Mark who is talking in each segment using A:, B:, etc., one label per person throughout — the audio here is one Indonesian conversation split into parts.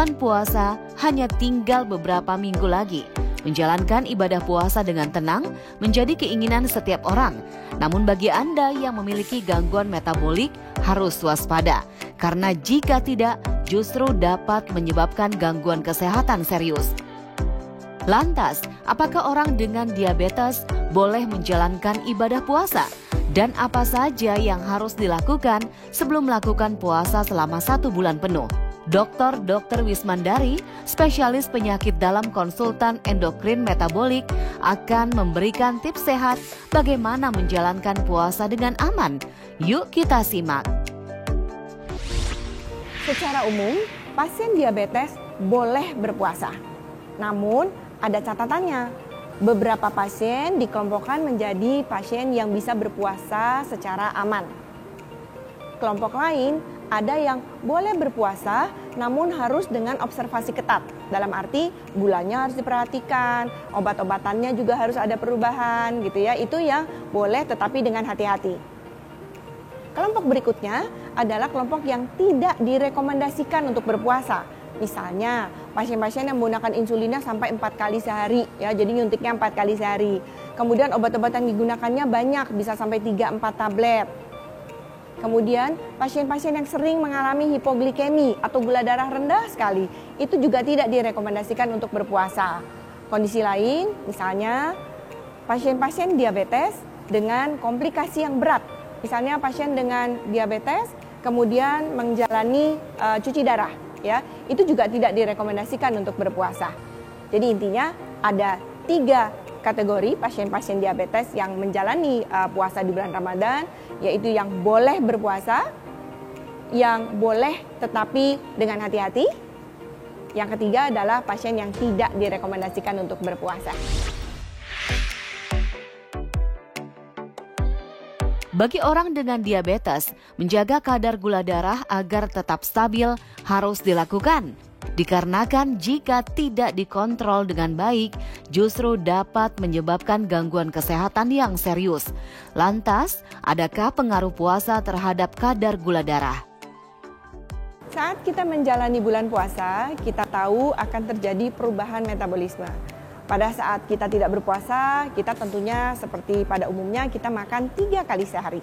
A: bulan puasa hanya tinggal beberapa minggu lagi. Menjalankan ibadah puasa dengan tenang menjadi keinginan setiap orang. Namun bagi Anda yang memiliki gangguan metabolik harus waspada. Karena jika tidak, justru dapat menyebabkan gangguan kesehatan serius. Lantas, apakah orang dengan diabetes boleh menjalankan ibadah puasa? Dan apa saja yang harus dilakukan sebelum melakukan puasa selama 1 bulan penuh? Dr. Wismandari, spesialis penyakit dalam konsultan endokrin metabolik, akan memberikan tips sehat bagaimana menjalankan puasa dengan aman. Yuk kita simak.
B: Secara umum, pasien diabetes boleh berpuasa. Namun, ada catatannya. Beberapa pasien dikelompokkan menjadi pasien yang bisa berpuasa secara aman. Kelompok lain ada yang boleh berpuasa namun harus dengan observasi ketat. Dalam arti gulanya harus diperhatikan, obat-obatannya juga harus ada perubahan gitu ya. Itu yang boleh tetapi dengan hati-hati. Kelompok berikutnya adalah kelompok yang tidak direkomendasikan untuk berpuasa. Misalnya pasien-pasien yang menggunakan insulinnya sampai 4 kali sehari ya, jadi nyuntiknya 4 kali sehari. Kemudian obat-obatan digunakannya banyak, bisa sampai 3-4 tablet. Kemudian pasien-pasien yang sering mengalami hipoglikemi atau gula darah rendah sekali, itu juga tidak direkomendasikan untuk berpuasa. Kondisi lain, misalnya pasien-pasien diabetes dengan komplikasi yang berat. Misalnya pasien dengan diabetes kemudian menjalani cuci darah, ya, itu juga tidak direkomendasikan untuk berpuasa. Jadi intinya ada 3 kategori pasien-pasien diabetes yang menjalani puasa di bulan Ramadan, yaitu yang boleh berpuasa, yang boleh tetapi dengan hati-hati. Yang ketiga adalah pasien yang tidak direkomendasikan untuk berpuasa.
A: Bagi orang dengan diabetes, menjaga kadar gula darah agar tetap stabil harus dilakukan. Dikarenakan jika tidak dikontrol dengan baik, justru dapat menyebabkan gangguan kesehatan yang serius. Lantas, adakah pengaruh puasa terhadap kadar gula darah?
B: Saat kita menjalani bulan puasa, kita tahu akan terjadi perubahan metabolisme. Pada saat kita tidak berpuasa, kita tentunya seperti pada umumnya kita makan 3 kali sehari.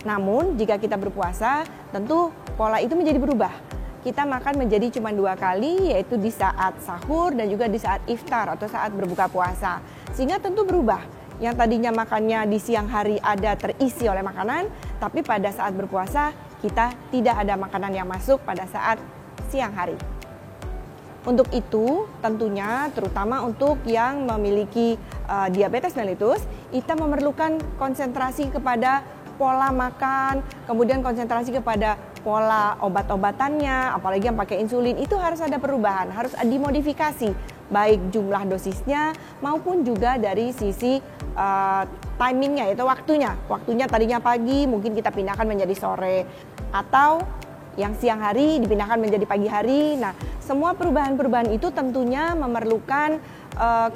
B: Namun, jika kita berpuasa, tentu pola itu menjadi berubah. Kita makan menjadi cuma 2 kali, yaitu di saat sahur dan juga di saat iftar atau saat berbuka puasa. Sehingga tentu berubah. Yang tadinya makannya di siang hari ada terisi oleh makanan, tapi pada saat berpuasa kita tidak ada makanan yang masuk pada saat siang hari. Untuk itu tentunya terutama untuk yang memiliki diabetes mellitus, kita memerlukan konsentrasi kepada pola makan, kemudian konsentrasi kepada pola obat-obatannya, apalagi yang pakai insulin, itu harus ada perubahan, harus dimodifikasi, baik jumlah dosisnya maupun juga dari sisi timingnya, yaitu waktunya. Waktunya tadinya pagi, mungkin kita pindahkan menjadi sore, atau yang siang hari dipindahkan menjadi pagi hari. Nah, semua perubahan-perubahan itu tentunya memerlukan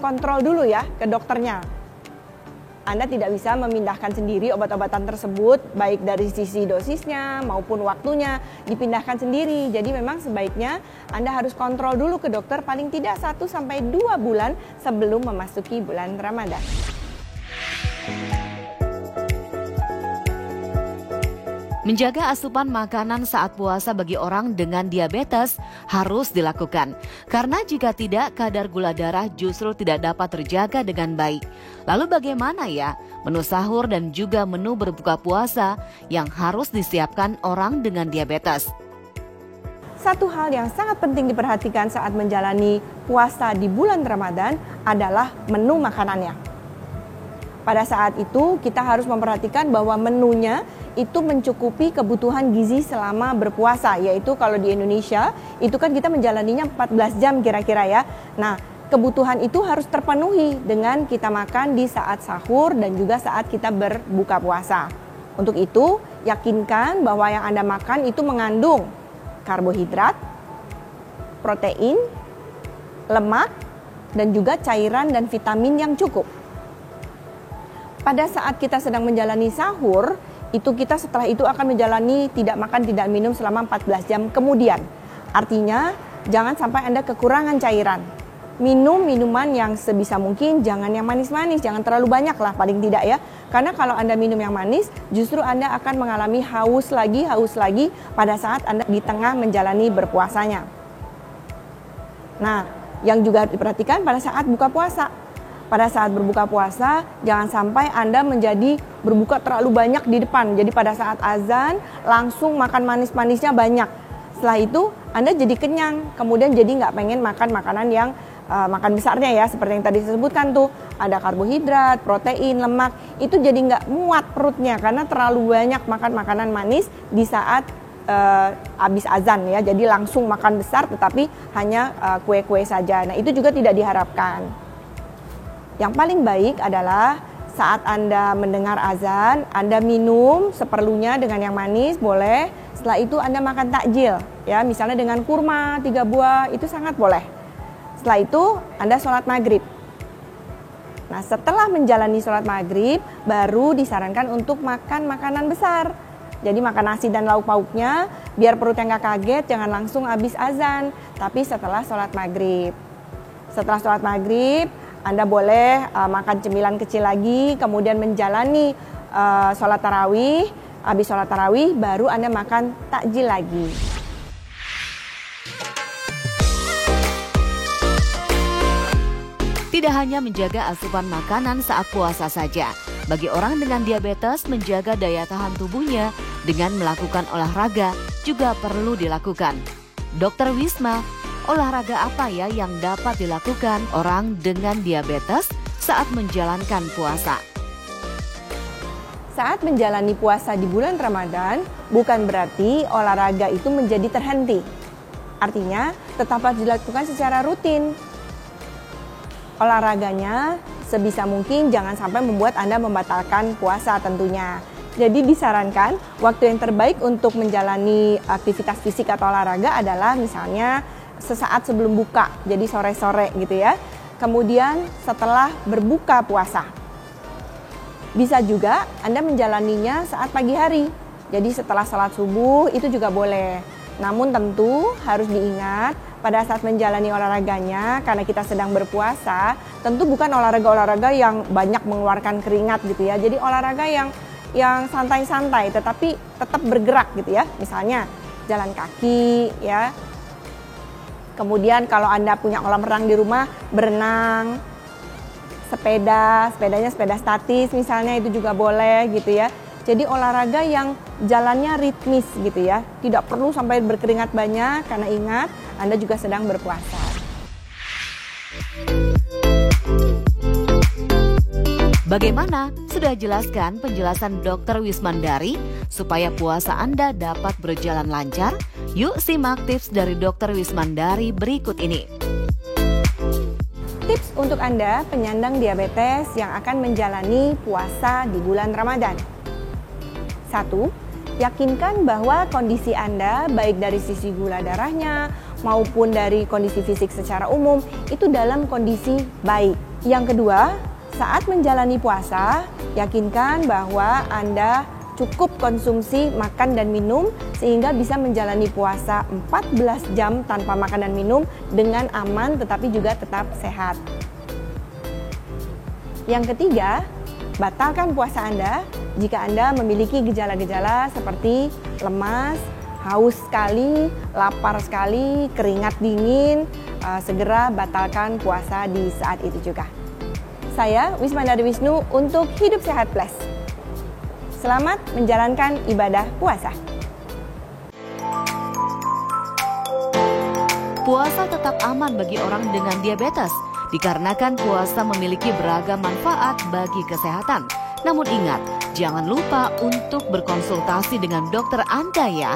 B: kontrol dulu ya ke dokternya. Anda tidak bisa memindahkan sendiri obat-obatan tersebut, baik dari sisi dosisnya maupun waktunya dipindahkan sendiri. Jadi memang sebaiknya Anda harus kontrol dulu ke dokter paling tidak 1-2 bulan sebelum memasuki bulan Ramadan.
A: Menjaga asupan makanan saat puasa bagi orang dengan diabetes harus dilakukan. Karena jika tidak, kadar gula darah justru tidak dapat terjaga dengan baik. Lalu bagaimana ya menu sahur dan juga menu berbuka puasa yang harus disiapkan orang dengan diabetes?
B: Satu hal yang sangat penting diperhatikan saat menjalani puasa di bulan Ramadan adalah menu makanannya. Pada saat itu kita harus memperhatikan bahwa menunya itu mencukupi kebutuhan gizi selama berpuasa, yaitu kalau di Indonesia itu kan kita menjalaninya 14 jam kira-kira ya. Nah, kebutuhan itu harus terpenuhi dengan kita makan di saat sahur dan juga saat kita berbuka puasa. Untuk itu, yakinkan bahwa yang Anda makan itu mengandung karbohidrat, protein, lemak, dan juga cairan dan vitamin yang cukup. Pada saat kita sedang menjalani sahur, itu kita setelah itu akan menjalani tidak makan, tidak minum selama 14 jam kemudian. Artinya jangan sampai Anda kekurangan cairan. Minum minuman yang sebisa mungkin, jangan yang manis-manis, jangan terlalu banyak lah paling tidak ya. Karena kalau Anda minum yang manis, justru Anda akan mengalami haus lagi pada saat Anda di tengah menjalani berpuasanya. Nah, yang juga diperhatikan pada saat buka puasa. Pada saat berbuka puasa, jangan sampai Anda menjadi berbuka terlalu banyak di depan. Jadi pada saat azan, langsung makan manis-manisnya banyak. Setelah itu, Anda jadi kenyang, kemudian jadi nggak pengen makan makanan yang makan besarnya ya, seperti yang tadi disebutkan tuh, ada karbohidrat, protein, lemak, itu jadi nggak muat perutnya karena terlalu banyak makan makanan manis di saat habis azan ya, jadi langsung makan besar tetapi hanya kue-kue saja. Nah itu juga tidak diharapkan. Yang paling baik adalah saat Anda mendengar azan, Anda minum seperlunya dengan yang manis, boleh. Setelah itu Anda makan takjil ya, misalnya dengan kurma 3 buah, itu sangat boleh. Setelah itu Anda sholat maghrib. Nah setelah menjalani sholat maghrib baru disarankan untuk makan makanan besar. Jadi makan nasi dan lauk pauknya biar perutnya nggak kaget, jangan langsung habis azan, tapi setelah sholat maghrib. Setelah sholat maghrib Anda boleh makan cemilan kecil lagi, kemudian menjalani sholat tarawih. Habis sholat tarawih baru Anda makan takjil lagi.
A: Tidak hanya menjaga asupan makanan saat puasa saja, bagi orang dengan diabetes menjaga daya tahan tubuhnya dengan melakukan olahraga juga perlu dilakukan. Dr. Wisma, olahraga apa ya yang dapat dilakukan orang dengan diabetes saat menjalankan puasa?
B: Saat menjalani puasa di bulan Ramadan, bukan berarti olahraga itu menjadi terhenti. Artinya, tetap harus dilakukan secara rutin. Olahraganya sebisa mungkin jangan sampai membuat Anda membatalkan puasa tentunya. Jadi disarankan waktu yang terbaik untuk menjalani aktivitas fisik atau olahraga adalah misalnya sesaat sebelum buka, jadi sore-sore gitu ya. Kemudian setelah berbuka puasa. Bisa juga Anda menjalaninya saat pagi hari. Jadi setelah sholat subuh itu juga boleh. Namun tentu harus diingat pada saat menjalani olahraganya, karena kita sedang berpuasa, tentu bukan olahraga-olahraga yang banyak mengeluarkan keringat gitu ya. Jadi olahraga yang santai-santai tetapi tetap bergerak gitu ya. Misalnya jalan kaki ya. Kemudian kalau Anda punya kolam renang di rumah, berenang, sepedanya sepeda statis misalnya itu juga boleh gitu ya. Jadi olahraga yang jalannya ritmis gitu ya. Tidak perlu sampai berkeringat banyak karena ingat Anda juga sedang berpuasa.
A: Bagaimana? Sudah jelaskan penjelasan Dr. Wismandari supaya puasa Anda dapat berjalan lancar? Yuk simak tips dari Dr. Wismandari berikut ini.
B: Tips untuk Anda penyandang diabetes yang akan menjalani puasa di bulan Ramadan. 1. Yakinkan bahwa kondisi Anda baik dari sisi gula darahnya maupun dari kondisi fisik secara umum itu dalam kondisi baik. Yang kedua, saat menjalani puasa, yakinkan bahwa Anda cukup konsumsi makan dan minum sehingga bisa menjalani puasa 14 jam tanpa makan dan minum dengan aman tetapi juga tetap sehat. Yang ketiga, batalkan puasa Anda jika Anda memiliki gejala-gejala seperti lemas, haus sekali, lapar sekali, keringat dingin, segera batalkan puasa di saat itu juga. Saya Wismandari Wisnu untuk Hidup Sehat Plus. Selamat menjalankan ibadah puasa.
A: Puasa tetap aman bagi orang dengan diabetes, dikarenakan puasa memiliki beragam manfaat bagi kesehatan. Namun ingat, jangan lupa untuk berkonsultasi dengan dokter Anda ya.